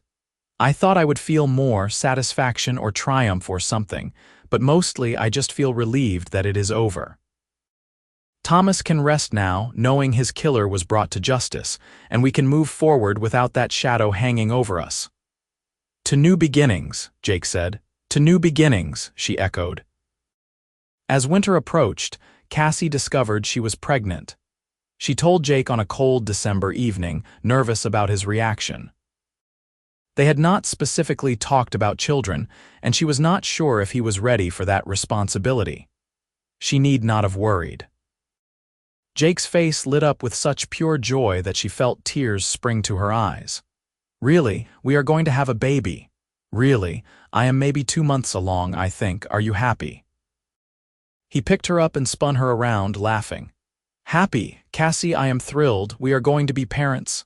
I thought I would feel more satisfaction or triumph or something, but mostly I just feel relieved that it is over. Thomas can rest now, knowing his killer was brought to justice, and we can move forward without that shadow hanging over us. To new beginnings, Jake said. To new beginnings, she echoed. As winter approached, Cassie discovered she was pregnant. She told Jake on a cold December evening, nervous about his reaction. They had not specifically talked about children, and she was not sure if he was ready for that responsibility. She need not have worried. Jake's face lit up with such pure joy that she felt tears spring to her eyes. Really, we are going to have a baby. Really, I am maybe 2 months along, I think. Are you happy? He picked her up and spun her around, laughing. Happy, Cassie, I am thrilled. We are going to be parents.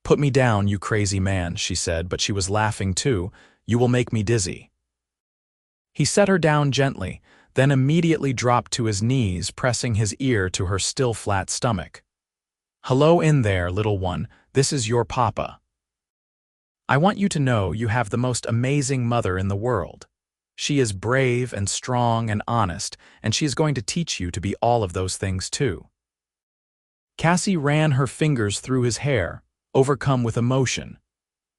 Put me down, you crazy man, she said, but she was laughing too. You will make me dizzy. He set her down gently, then immediately dropped to his knees, pressing his ear to her still flat stomach. Hello in there, little one. This is your papa. I want you to know you have the most amazing mother in the world. She is brave and strong and honest, and she is going to teach you to be all of those things too. Cassie ran her fingers through his hair, overcome with emotion.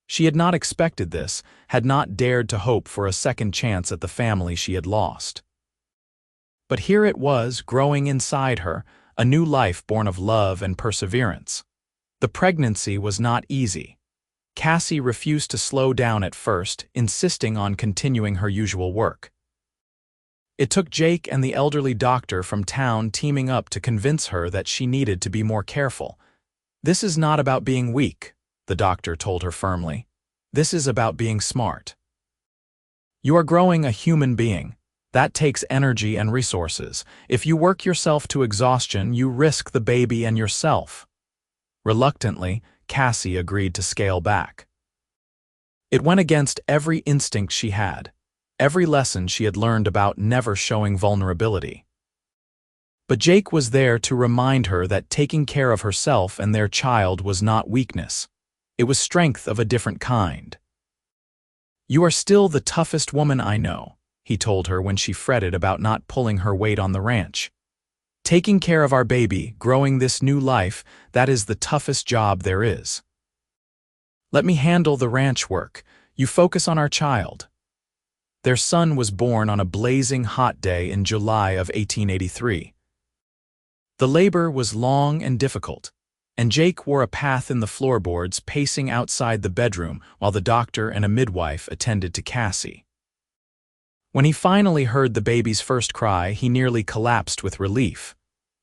She had not expected this, had not dared to hope for a second chance at the family she had lost. But here it was, growing inside her, a new life born of love and perseverance. The pregnancy was not easy. Cassie refused to slow down at first, insisting on continuing her usual work. It took Jake and the elderly doctor from town teaming up to convince her that she needed to be more careful. This is not about being weak, the doctor told her firmly. This is about being smart. You are growing a human being. That takes energy and resources. If you work yourself to exhaustion, you risk the baby and yourself. Reluctantly, Cassie agreed to scale back. It went against every instinct she had, every lesson she had learned about never showing vulnerability. But Jake was there to remind her that taking care of herself and their child was not weakness. It was strength of a different kind. "You are still the toughest woman I know," he told her when she fretted about not pulling her weight on the ranch. "Taking care of our baby, growing this new life, that is the toughest job there is. Let me handle the ranch work. You focus on our child." Their son was born on a blazing hot day in July of 1883. The labor was long and difficult, and Jake wore a path in the floorboards, pacing outside the bedroom while the doctor and a midwife attended to Cassie. When he finally heard the baby's first cry, he nearly collapsed with relief.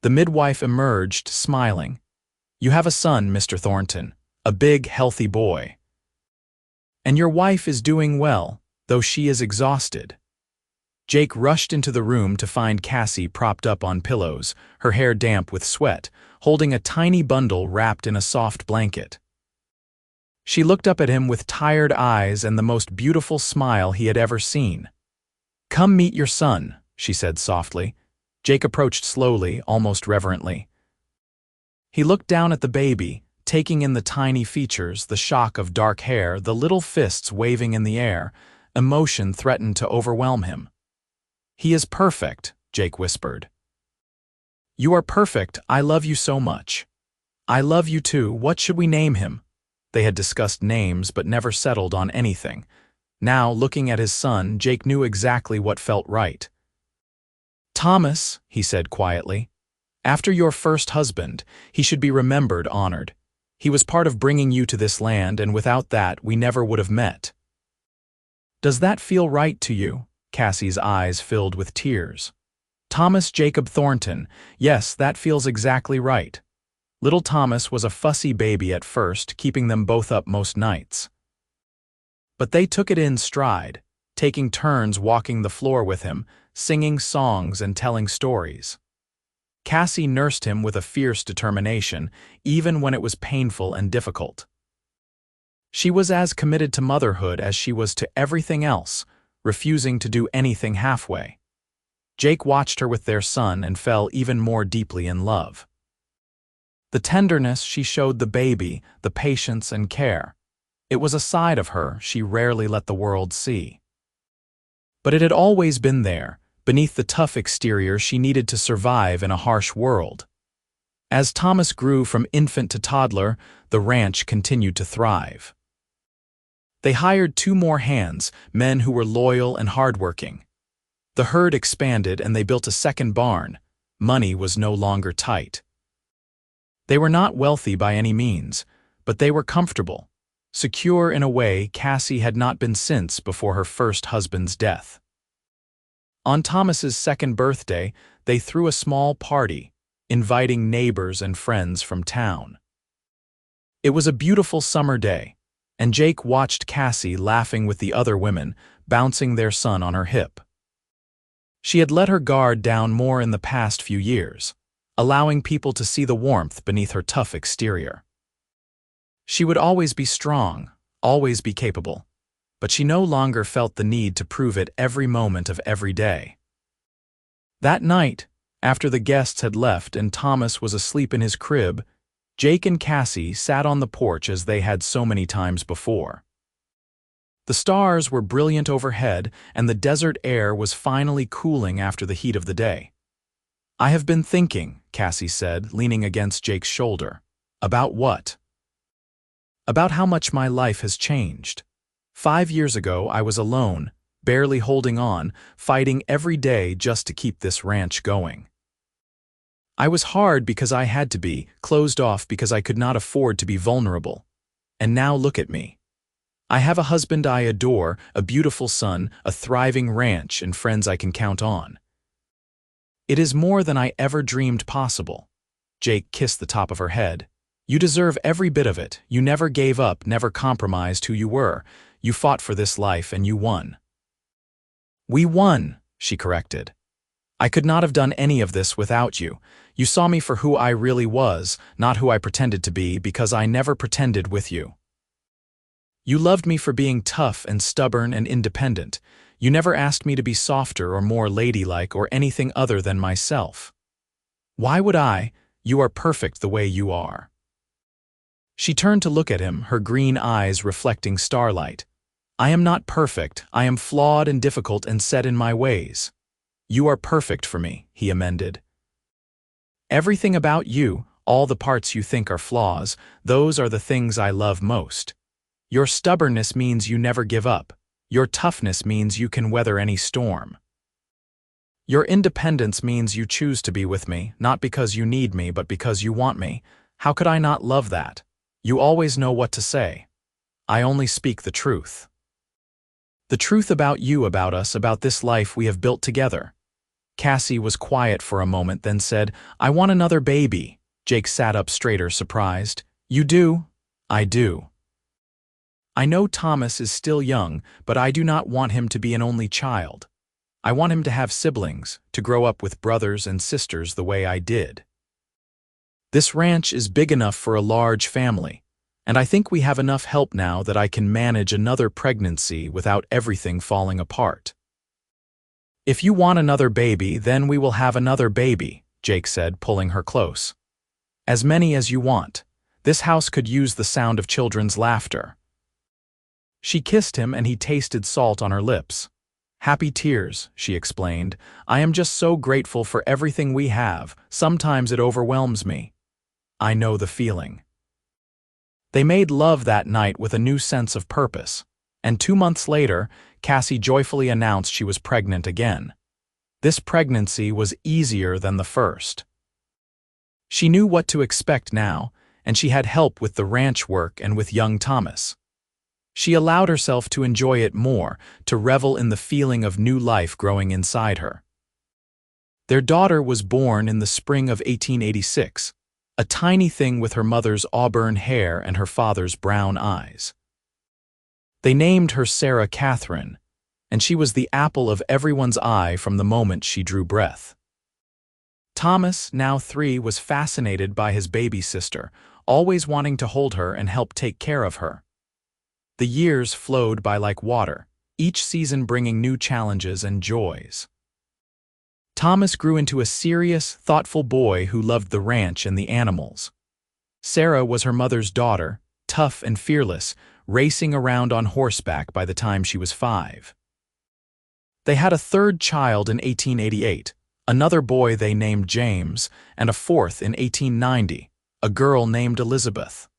The midwife emerged, smiling. "You have a son, Mr. Thornton, a big, healthy boy. And your wife is doing well, though she is exhausted." Jake rushed into the room to find Cassie propped up on pillows, her hair damp with sweat, holding a tiny bundle wrapped in a soft blanket. She looked up at him with tired eyes and the most beautiful smile he had ever seen. "Come meet your son," she said softly. Jake approached slowly, almost reverently. He looked down at the baby, taking in the tiny features, the shock of dark hair, the little fists waving in the air. Emotion threatened to overwhelm him. "He is perfect," Jake whispered. "You are perfect. I love you so much." "I love you too. What should we name him?" They had discussed names but never settled on anything. Now, looking at his son, Jake knew exactly what felt right. "Thomas," he said quietly. "After your first husband, he should be remembered, honored. He was part of bringing you to this land, and without that, we never would have met." "Does that feel right to you?" Cassie's eyes filled with tears. "Thomas Jacob Thornton, yes, that feels exactly right." Little Thomas was a fussy baby at first, keeping them both up most nights. But they took it in stride, taking turns walking the floor with him, singing songs and telling stories. Cassie nursed him with a fierce determination, even when it was painful and difficult. She was as committed to motherhood as she was to everything else, refusing to do anything halfway. Jake watched her with their son and fell even more deeply in love. The tenderness she showed the baby, the patience and care. It was a side of her she rarely let the world see. But it had always been there, beneath the tough exterior she needed to survive in a harsh world. As Thomas grew from infant to toddler, the ranch continued to thrive. They hired 2 more hands, men who were loyal and hardworking. The herd expanded and they built a second barn. Money was no longer tight. They were not wealthy by any means, but they were comfortable, secure in a way Cassie had not been since before her first husband's death. On Thomas's second birthday, they threw a small party, inviting neighbors and friends from town. It was a beautiful summer day, and Jake watched Cassie laughing with the other women, bouncing their son on her hip. She had let her guard down more in the past few years, allowing people to see the warmth beneath her tough exterior. She would always be strong, always be capable, but she no longer felt the need to prove it every moment of every day. That night, after the guests had left and Thomas was asleep in his crib, Jake and Cassie sat on the porch as they had so many times before. The stars were brilliant overhead, and the desert air was finally cooling after the heat of the day. "I have been thinking," Cassie said, leaning against Jake's shoulder. "About what?" "About how much my life has changed. 5 years ago, I was alone, barely holding on, fighting every day just to keep this ranch going. I was hard because I had to be, closed off because I could not afford to be vulnerable. And now look at me. I have a husband I adore, a beautiful son, a thriving ranch, and friends I can count on. It is more than I ever dreamed possible." Jake kissed the top of her head. "You deserve every bit of it. You never gave up, never compromised who you were. You fought for this life and you won." "We won," she corrected. I could not have done any of this without you. You saw me for who I really was, not who I pretended to be, because I never pretended with you. You loved me for being tough and stubborn and independent. You never asked me to be softer or more ladylike or anything other than myself. Why would I? You are perfect the way you are." She turned to look at him, her green eyes reflecting starlight. "I am not perfect. I am flawed and difficult and set in my ways. You are perfect for me," he amended. "Everything about you, all the parts you think are flaws, those are the things I love most. Your stubbornness means you never give up. Your toughness means you can weather any storm. Your independence means you choose to be with me, not because you need me, but because you want me. How could I not love that? You always know what to say. I only speak the truth. The truth about you, about us, about this life we have built together." Cassie was quiet for a moment, then said, "I want another baby." Jake sat up straighter, surprised. "You do?" "I do. I know Thomas is still young, but I do not want him to be an only child. I want him to have siblings, to grow up with brothers and sisters the way I did. This ranch is big enough for a large family, and I think we have enough help now that I can manage another pregnancy without everything falling apart." "If you want another baby, then we will have another baby," Jake said, pulling her close. "As many as you want. This house could use the sound of children's laughter." She kissed him and he tasted salt on her lips. "Happy tears," she explained. "I am just so grateful for everything we have. Sometimes it overwhelms me. I know the feeling." They made love that night with a new sense of purpose, and 2 months later, Cassie joyfully announced she was pregnant again. This pregnancy was easier than the first. She knew what to expect now, and she had help with the ranch work and with young Thomas. She allowed herself to enjoy it more, to revel in the feeling of new life growing inside her. Their daughter was born in the spring of 1886, a tiny thing with her mother's auburn hair and her father's brown eyes. They named her Sarah Catherine, and she was the apple of everyone's eye from the moment she drew breath. Thomas, now 3, was fascinated by his baby sister, always wanting to hold her and help take care of her. The years flowed by like water, each season bringing new challenges and joys. Thomas grew into a serious, thoughtful boy who loved the ranch and the animals. Sarah was her mother's daughter, tough and fearless, racing around on horseback by the time she was 5. They had a third child in 1888, another boy they named James, and a fourth in 1890, a girl named Elizabeth.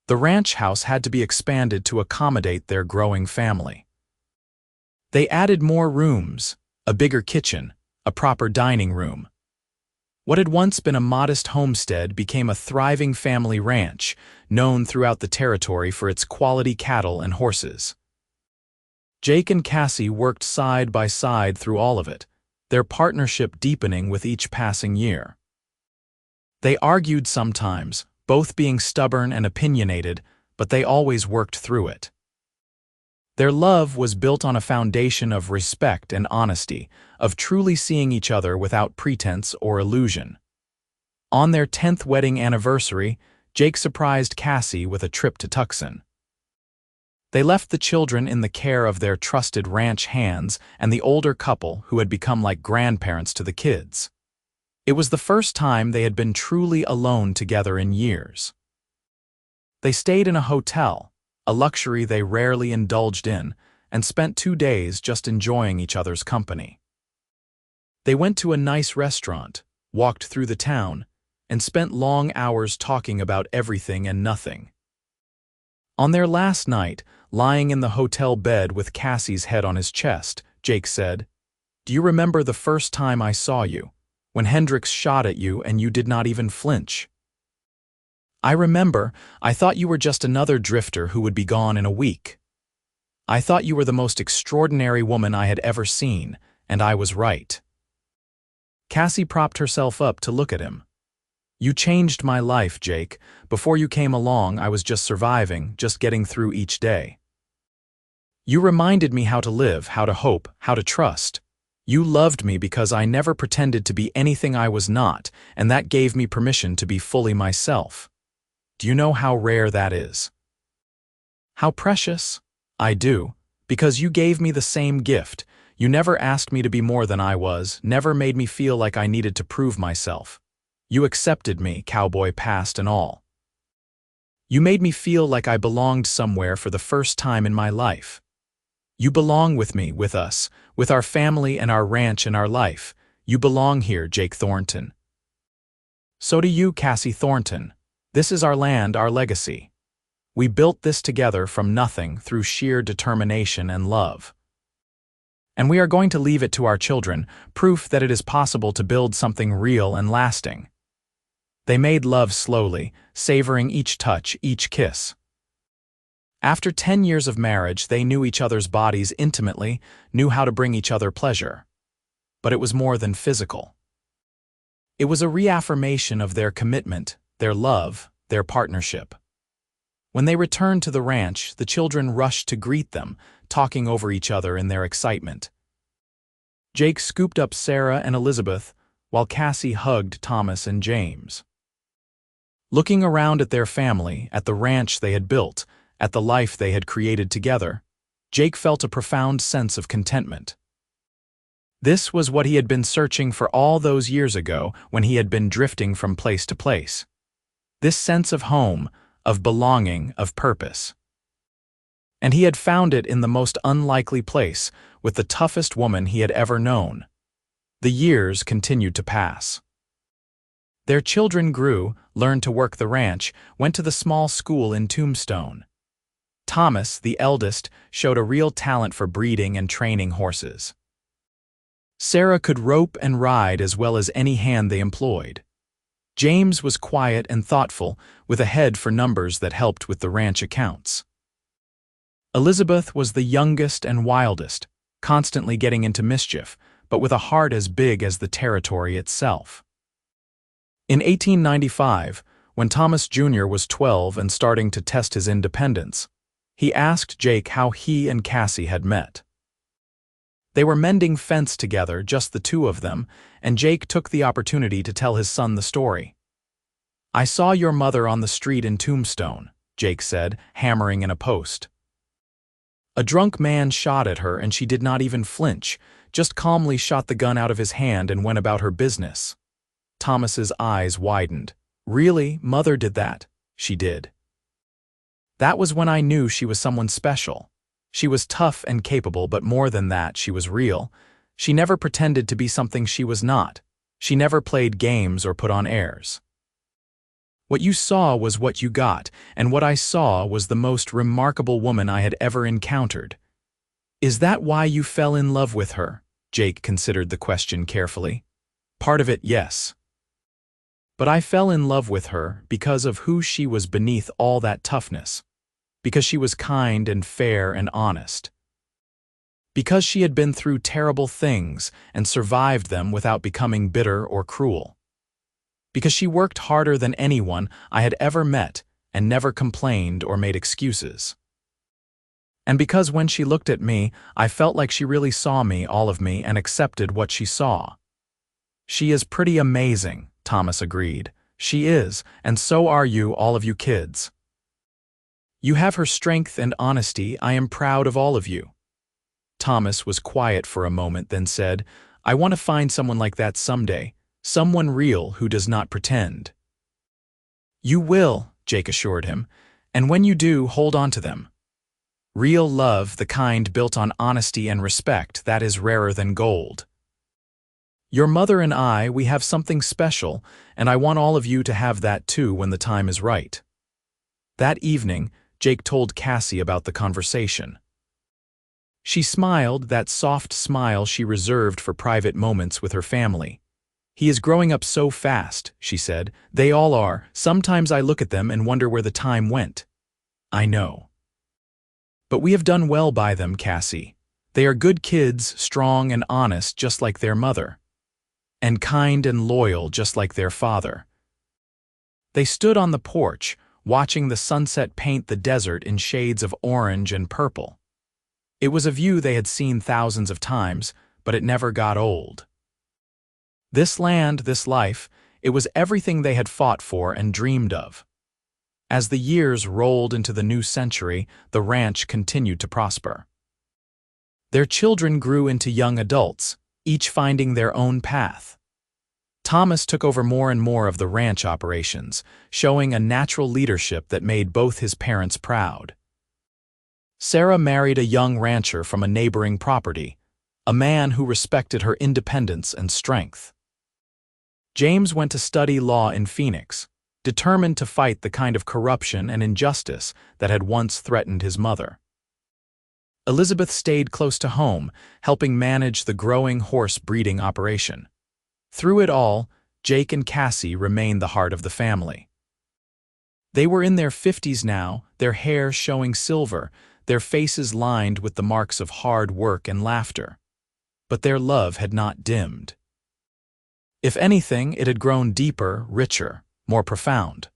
The ranch house had to be expanded to accommodate their growing family. They added more rooms, a bigger kitchen, a proper dining room. What had once been a modest homestead became a thriving family ranch, known throughout the territory for its quality cattle and horses. Jake and Cassie worked side by side through all of it, their partnership deepening with each passing year. They argued sometimes, both being stubborn and opinionated, but they always worked through it. Their love was built on a foundation of respect and honesty, of truly seeing each other without pretense or illusion. On their 10th wedding anniversary, Jake surprised Cassie with a trip to Tucson. They left the children in the care of their trusted ranch hands and the older couple who had become like grandparents to the kids. It was the first time they had been truly alone together in years. They stayed in a hotel, a luxury they rarely indulged in, and spent 2 days just enjoying each other's company. They went to a nice restaurant, walked through the town, and spent long hours talking about everything and nothing. On their last night, lying in the hotel bed with Cassie's head on his chest, Jake said, "Do you remember the first time I saw you, when Hendricks shot at you and you did not even flinch? I remember. I thought you were just another drifter who would be gone in a week. I thought you were the most extraordinary woman I had ever seen, and I was right." Cassie propped herself up to look at him. "You changed my life, Jake. Before you came along, I was just surviving, just getting through each day. You reminded me how to live, how to hope, how to trust. You loved me because I never pretended to be anything I was not, and that gave me permission to be fully myself. Do you know how rare that is? How precious? I do, because you gave me the same gift. You never asked me to be more than I was, never made me feel like I needed to prove myself. You accepted me, cowboy past and all. You made me feel like I belonged somewhere for the first time in my life. You belong with me, with us, with our family and our ranch and our life. You belong here, Jake Thornton. So do you, Cassie Thornton. This is our land, our legacy. We built this together from nothing through sheer determination and love. And we are going to leave it to our children, proof that it is possible to build something real and lasting. They made love slowly, savoring each touch, each kiss. After 10 years of marriage, they knew each other's bodies intimately, knew how to bring each other pleasure. But it was more than physical. It was a reaffirmation of their commitment, their love, their partnership. When they returned to the ranch, the children rushed to greet them, talking over each other in their excitement. Jake scooped up Sarah and Elizabeth, while Cassie hugged Thomas and James. Looking around at their family, at the ranch they had built, at the life they had created together, Jake felt a profound sense of contentment. This was what he had been searching for all those years ago when he had been drifting from place to place. This sense of home, of belonging, of purpose. And he had found it in the most unlikely place, with the toughest woman he had ever known. The years continued to pass. Their children grew, learned to work the ranch, went to the small school in Tombstone. Thomas, the eldest, showed a real talent for breeding and training horses. Sarah could rope and ride as well as any hand they employed. James was quiet and thoughtful, with a head for numbers that helped with the ranch accounts. Elizabeth was the youngest and wildest, constantly getting into mischief, but with a heart as big as the territory itself. In 1895, when Thomas Jr. was 12 and starting to test his independence, he asked Jake how he and Cassie had met. They were mending fence together, just the two of them, and Jake took the opportunity to tell his son the story. "I saw your mother on the street in Tombstone," Jake said, hammering in a post. "A drunk man shot at her and she did not even flinch, just calmly shot the gun out of his hand and went about her business." Thomas's eyes widened. "Really, Mother did that?" "She did. That was when I knew she was someone special. She was tough and capable, but more than that, she was real. She never pretended to be something she was not. She never played games or put on airs. What you saw was what you got, and what I saw was the most remarkable woman I had ever encountered." "Is that why you fell in love with her?" Jake considered the question carefully. "Part of it, yes. But I fell in love with her because of who she was beneath all that toughness. Because she was kind and fair and honest. Because she had been through terrible things and survived them without becoming bitter or cruel. Because she worked harder than anyone I had ever met and never complained or made excuses. And because when she looked at me, I felt like she really saw me, all of me, and accepted what she saw." "She is pretty amazing," Thomas agreed. "She is, and so are you, all of you kids. You have her strength and honesty. I am proud of all of you." Thomas was quiet for a moment, then said, "I want to find someone like that someday, someone real who does not pretend." "You will," Jake assured him, "and when you do, hold on to them. Real love, the kind built on honesty and respect, that is rarer than gold. Your mother and I, we have something special, and I want all of you to have that too when the time is right." That evening, Jake told Cassie about the conversation. She smiled, that soft smile she reserved for private moments with her family. "He is growing up so fast," she said. "They all are. Sometimes I look at them and wonder where the time went." "I know. But we have done well by them, Cassie. They are good kids, strong and honest just like their mother. And kind and loyal just like their father." They stood on the porch, watching the sunset paint the desert in shades of orange and purple. It was a view they had seen thousands of times, but it never got old. This land, this life, it was everything they had fought for and dreamed of. As the years rolled into the new century, the ranch continued to prosper. Their children grew into young adults, each finding their own path. Thomas took over more and more of the ranch operations, showing a natural leadership that made both his parents proud. Sarah married a young rancher from a neighboring property, a man who respected her independence and strength. James went to study law in Phoenix, determined to fight the kind of corruption and injustice that had once threatened his mother. Elizabeth stayed close to home, helping manage the growing horse breeding operation. Through it all, Jake and Cassie remained the heart of the family. They were in their 50s now, their hair showing silver, their faces lined with the marks of hard work and laughter. But their love had not dimmed. If anything, it had grown deeper, richer, more profound.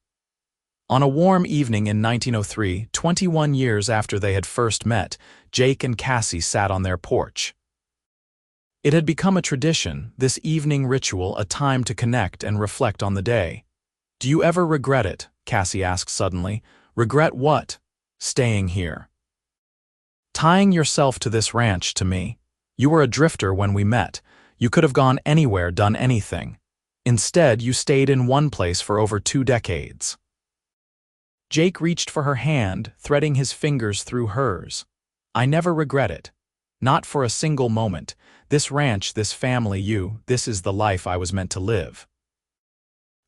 On a warm evening in 1903, 21 years after they had first met, Jake and Cassie sat on their porch. It had become a tradition, this evening ritual, a time to connect and reflect on the day. "Do you ever regret it?" Cassie asked suddenly. "Regret what?" "Staying here. Tying yourself to this ranch, to me. You were a drifter when we met. You could have gone anywhere, done anything. Instead, you stayed in one place for over 2 decades. Jake reached for her hand, threading his fingers through hers. "I never regret it. Not for a single moment. This ranch, this family, this is the life I was meant to live.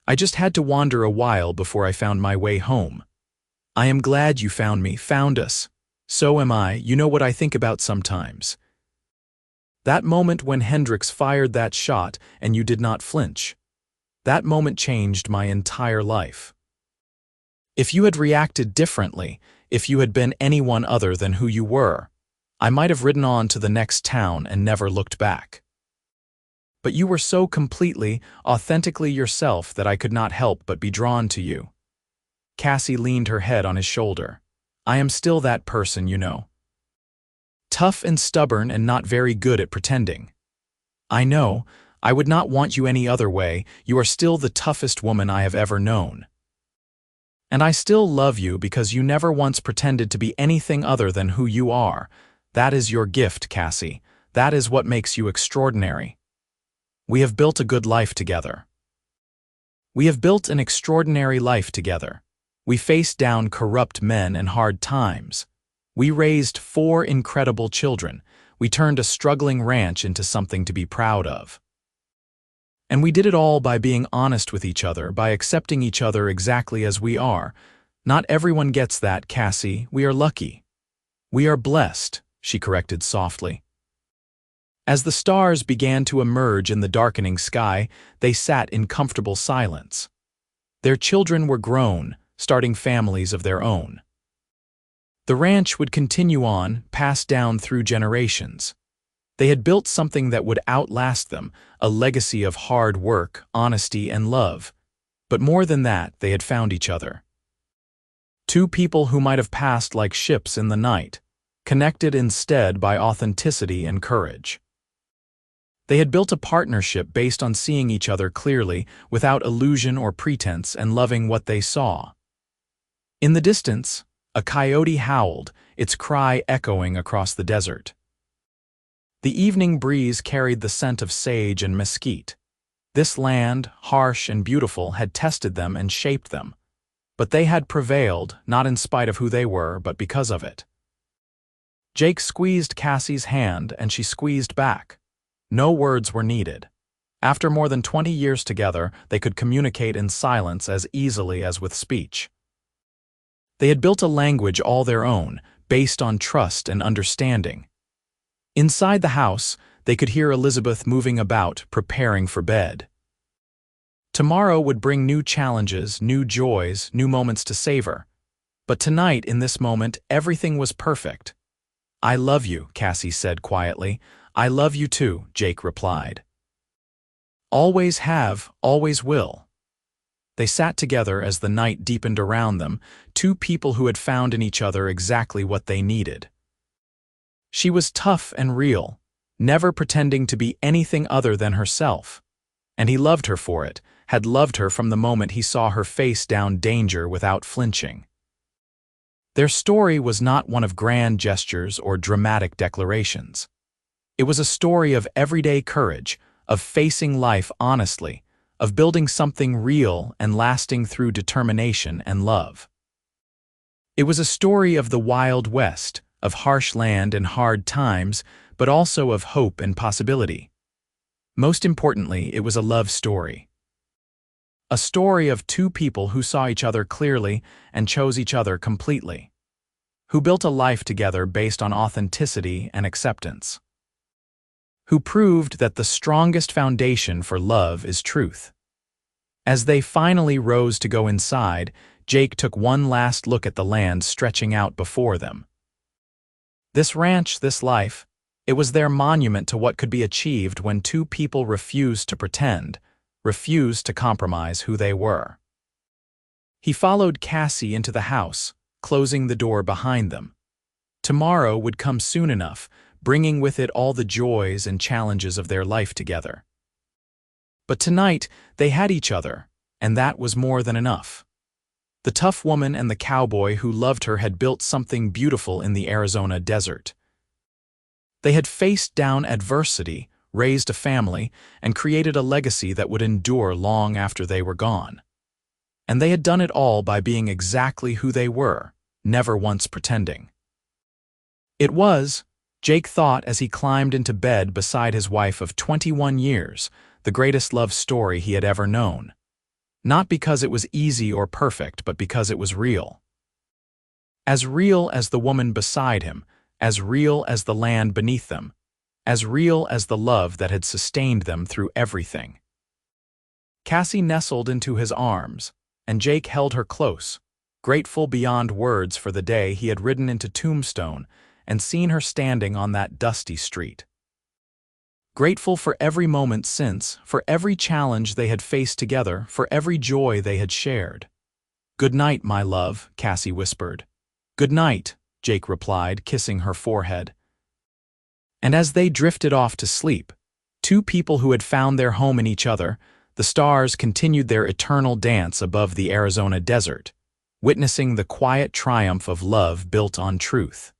I just had to wander a while before I found my way home. I am glad you found me, found us. So am I. You know what I think about sometimes. That moment when Hendricks fired that shot and you did not flinch. That moment changed my entire life. If you had reacted differently, if you had been anyone other than who you were, I might have ridden on to the next town and never looked back. But you were so completely, authentically yourself that I could not help but be drawn to you." Cassie leaned her head on his shoulder. "I am still that person, you know. Tough and stubborn and not very good at pretending. I know, I would not want you any other way. You are still the toughest woman I have ever known. And I still love you because you never once pretended to be anything other than who you are. That is your gift, Cassie. That is what makes you extraordinary. We have built a good life together. We have built an extraordinary life together. We faced down corrupt men and hard times. We raised 4 incredible children. We turned a struggling ranch into something to be proud of. And we did it all by being honest with each other, by accepting each other exactly as we are. Not everyone gets that, Cassie. We are lucky. We are blessed," she corrected softly. As the stars began to emerge in the darkening sky, they sat in comfortable silence. Their children were grown, starting families of their own. The ranch would continue on, passed down through generations. They had built something that would outlast them, a legacy of hard work, honesty, and love. But more than that, they had found each other. 2 people who might have passed like ships in the night, connected instead by authenticity and courage. They had built a partnership based on seeing each other clearly, without illusion or pretense, and loving what they saw. In the distance, a coyote howled, its cry echoing across the desert. The evening breeze carried the scent of sage and mesquite. This land, harsh and beautiful, had tested them and shaped them. But they had prevailed, not in spite of who they were, but because of it. Jake squeezed Cassie's hand, and she squeezed back. No words were needed. After more than 20 years together, they could communicate in silence as easily as with speech. They had built a language all their own, based on trust and understanding. Inside the house, they could hear Elizabeth moving about, preparing for bed. Tomorrow would bring new challenges, new joys, new moments to savor. But tonight, in this moment, everything was perfect. "I love you," Cassie said quietly. "I love you too," Jake replied. "Always have, always will." They sat together as the night deepened around them, 2 people who had found in each other exactly what they needed. She was tough and real. never pretending to be anything other than herself. And he loved her for it, had loved her from the moment he saw her face down danger without flinching. Their story was not one of grand gestures or dramatic declarations. It was a story of everyday courage, of facing life honestly, of building something real and lasting through determination and love. It was a story of the Wild West, of harsh land and hard times, but also of hope and possibility. Most importantly, it was a love story. A story of two people who saw each other clearly and chose each other completely. Who built a life together based on authenticity and acceptance. Who proved that the strongest foundation for love is truth. As they finally rose to go inside, Jake took one last look at the land stretching out before them. This ranch, this life, it was their monument to what could be achieved when two people refused to pretend, refused to compromise who they were. He followed Cassie into the house, closing the door behind them. Tomorrow would come soon enough, bringing with it all the joys and challenges of their life together. But tonight, they had each other, and that was more than enough. The tough woman and the cowboy who loved her had built something beautiful in the Arizona desert. They had faced down adversity, raised a family, and created a legacy that would endure long after they were gone. And they had done it all by being exactly who they were, never once pretending. It was, Jake thought as he climbed into bed beside his wife of 21 years, the greatest love story he had ever known. Not because it was easy or perfect, but because it was real. As real as the woman beside him, as real as the land beneath them, as real as the love that had sustained them through everything. Cassie nestled into his arms, and Jake held her close, grateful beyond words for the day he had ridden into Tombstone and seen her standing on that dusty street. Grateful for every moment since, for every challenge they had faced together, for every joy they had shared. "Good night, my love," Cassie whispered. "Good night," Jake replied, kissing her forehead. And as they drifted off to sleep, two people who had found their home in each other, the stars continued their eternal dance above the Arizona desert, witnessing the quiet triumph of love built on truth.